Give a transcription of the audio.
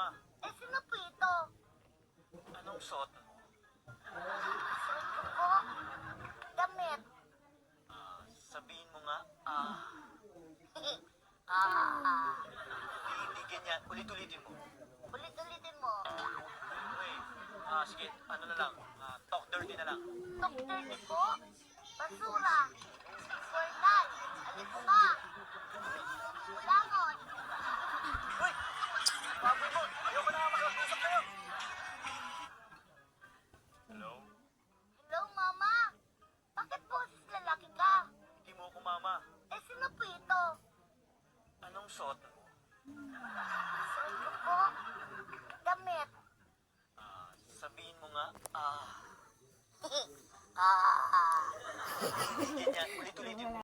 mama. Eh, sino po ito? Anong suot mo? Suot ko po. Damit. Sabihin mo nga, hindi ganyan. Ulit-ulitin mo. Ulit-ulitin mo. Wait, sige, ano na lang, talk dirty na lang. Talk dirty po. Basura. Pornal. Alisma. Kulangot. Uy! Baboy mo! Ayoko na makapag-usap kayo! Hello? Hello, Mama. Bakit boses lalaki ka? Hindi mo ako mama. Eh, sino po ito? Anong suot mo? Suot ko po. Damit. Sabihin mo nga, Ah. hindi ganyan.